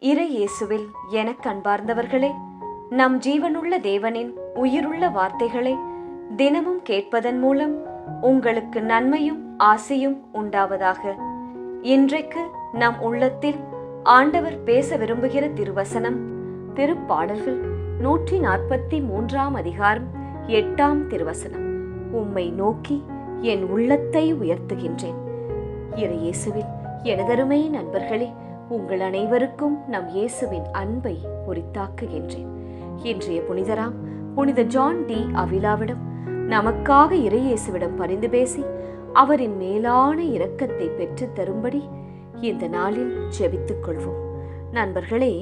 இறை இயேசுவில் எனக் அன்பார்ந்தவர்களே, நம் ஜீவனுள்ள தேவனின் உயிருள்ள வார்த்தைகளை தினமும் கேட்பதன் மூலம் உங்களுக்கு நன்மையும் ஆசையும் உண்டாவதாக. இன்றைக்கு நம் உள்ளத்தில் ஆண்டவர் பேச விரும்புகிற திருவசனம் திருப்பாடல்கள் 143 அதிகாரம் 8 திருவசனம். உம்மை நோக்கி என் உள்ளத்தை உயர்த்துகின்றேன். இறை இயேசுவில் எனதருமை நண்பர்களே, உங்கள் அனைவருக்கும் நம் இயேசுவின் அன்பை உரித்தாக்குகின்றேன். இன்றைய புனிதராம் புனித ஜான் டி அவிலாவிடம் நமக்காக இறை இயேசுவிடம் பரிந்து பேசி அவரின் மேலான இரக்கத்தை பெற்று தரும்படி இந்த நாளில் ஜெபித்துக் கொள்வோம். நண்பர்களே,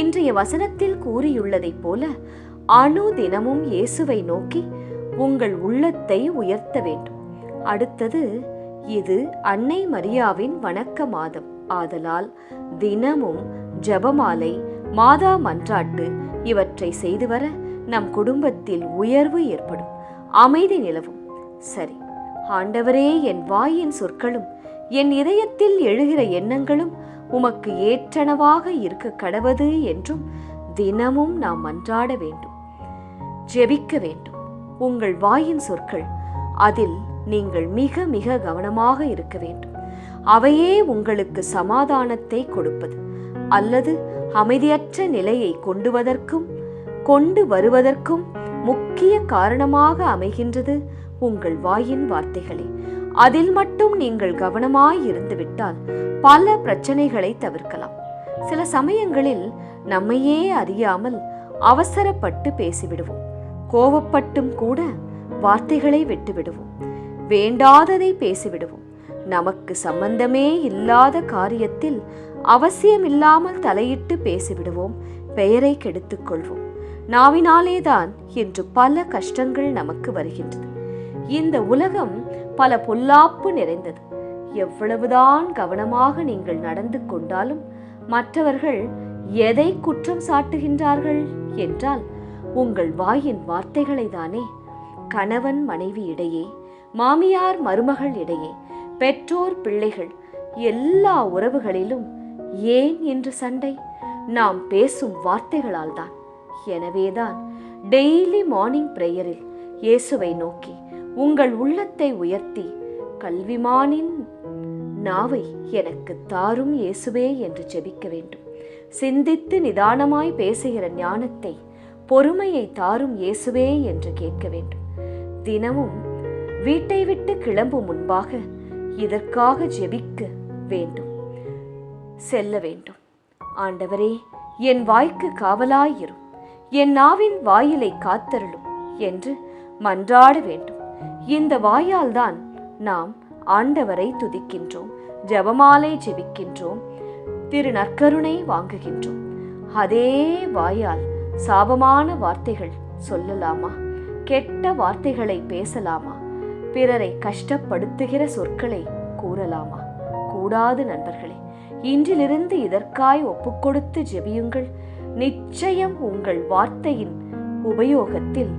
இன்றைய வசனத்தில் கூறியுள்ளதைப் போல அனுதினமும் இயேசுவை நோக்கி உங்கள் உள்ளத்தை உயர்த்த வேண்டும். அடுத்தது, இது அன்னை மரியாவின் வணக்க மாதம் ஆதலால் தினமும் ஜெபமாலை, மாதா மன்றாட்டு இவற்றை செய்து வர நம் குடும்பத்தில் உயர்வு ஏற்படும், அமைதி நிலவும். சரி, ஆண்டவரே, என் வாயின் சொற்களும் என் இதயத்தில் எழுகிற எண்ணங்களும் உமக்கு ஏற்றனவாக இருக்க கடவது என்றும் தினமும் நாம் மன்றாட வேண்டும், ஜெபிக்க வேண்டும். உங்கள் வாயின் சொற்கள், அதில் நீங்கள் மிக மிக கவனமாக இருக்க வேண்டும். அவையே உங்களுக்கு சமாதானத்தை கொடுப்பது அல்லது அமைதியற்ற நிலையை கொண்டு வருவதற்கும் முக்கிய காரணமாக அமைகின்றது உங்கள் வாயின் வார்த்தைகளே. அதில் மட்டும் நீங்கள் கவனமாய் இருந்துவிட்டால் பல பிரச்சனைகளை தவிர்க்கலாம். சில சமயங்களில் நம்மையே அறியாமல் அவசரப்பட்டு பேசிவிடுவோம், கோபப்பட்டும் கூட வார்த்தைகளை விட்டுவிடுவோம், வேண்டாததை பேசிவிடுவோம். நமக்கு சம்பந்தமே இல்லாத காரியத்தில் அவசியமில்லாமல் தலையிட்டு பேசிவிடுவோம், பெயரை கெடுத்துக் கொள்வோம். நாவினாலேதான் இன்று பல கஷ்டங்கள் நமக்கு வருகின்றது. இந்த உலகம் பல பொல்லாப்பு நிறைந்தது. எவ்வளவுதான் கவனமாக நீங்கள் நடந்து கொண்டாலும் மற்றவர்கள் எதை குற்றம் சாட்டுகின்றார்கள் என்றால் உங்கள் வாயின் வார்த்தைகளை தானே. கணவன் மனைவி இடையே, மாமியார் மருமகள் இடையே, பெற்றோர் பிள்ளைகள், எல்லா உறவுகளிலும் ஏன் என்று சண்டை? நாம் பேசும் வார்த்தைகளால் தான். எனவேதான் டெய்லி மார்னிங் பிரேயரில் இயேசுவை நோக்கி உங்கள் உள்ளத்தை உயர்த்தி, கல்விமானின் நாவை எனக்கு தாரும் இயேசுவே என்று ஜெபிக்க வேண்டும். சிந்தித்து நிதானமாய் பேசுகிற ஞானத்தை, பொறுமையை தாரும் இயேசுவே என்று கேட்க வேண்டும். தினமும் வீட்டை விட்டு கிளம்பும் முன்பாக இதற்காக ஜெபிக்க வேண்டும், செல்ல வேண்டும். ஆண்டவரே, என் வாய்க்கு காவலாயிரும், என் நாவின் வாயிலை காத்தருளும் என்று மன்றாட வேண்டும். இந்த வாயால் தான் நாம் ஆண்டவரை துதிக்கின்றோம், ஜெபமாலை ஜெபிக்கின்றோம், திரு நற்கருணை வாங்குகின்றோம். அதே வாயால் சாபமான வார்த்தைகள் சொல்லலாமா? கெட்ட வார்த்தைகளை பேசலாமா? பிறரை கஷ்டப்படுத்துகிற சொற்களை கூறலாமா? கூடாது நண்பர்களே. இன்றிலிருந்து இதற்காய் ஒப்புக்கொடுத்து ஜெபியுங்கள். நிச்சயம் உங்கள் வார்த்தையின் உபயோகத்தில்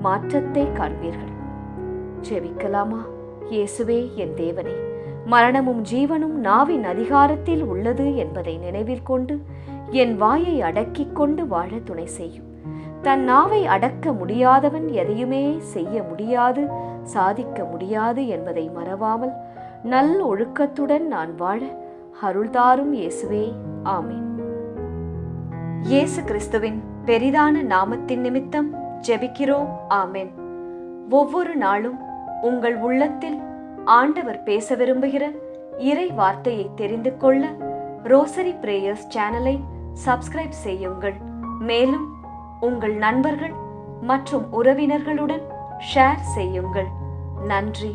மாற்றத்தை காண்பீர்கள். ஜெபிக்கலாமா? இயேசுவே, என் தேவனே, மரணமும் ஜீவனும் நாவின் அதிகாரத்தில் உள்ளது என்பதை நினைவில் கொண்டு என் வாயை அடக்கிக் கொண்டு வாழ துணை செய்யும். தன் நாவை அடக்க முடியாதவன் எதையுமே செய்ய முடியாது, சாதிக்க முடியாது என்பதை மறவாமல் நல் ஒழுக்கத்துடன் நான் வாழ அருள்தாரும் இயேசுவே. ஆமேன். இயேசு கிறிஸ்துவின் பெரிதான நாமத்தின் நிமித்தம் ஜெபிக்கிறோம். ஆமேன். ஒவ்வொரு நாளும் உங்கள் உள்ளத்தில் ஆண்டவர் பேச விரும்புகிற இறை வார்த்தையை தெரிந்து கொள்ள ரோசரி பிரேயர்ஸ் சேனலை சப்ஸ்கிரைப் செய்யுங்கள். மேலும் உங்கள் நண்பர்கள் மற்றும் உறவினர்களுடன் ஷேர் செய்யுங்கள். நன்றி.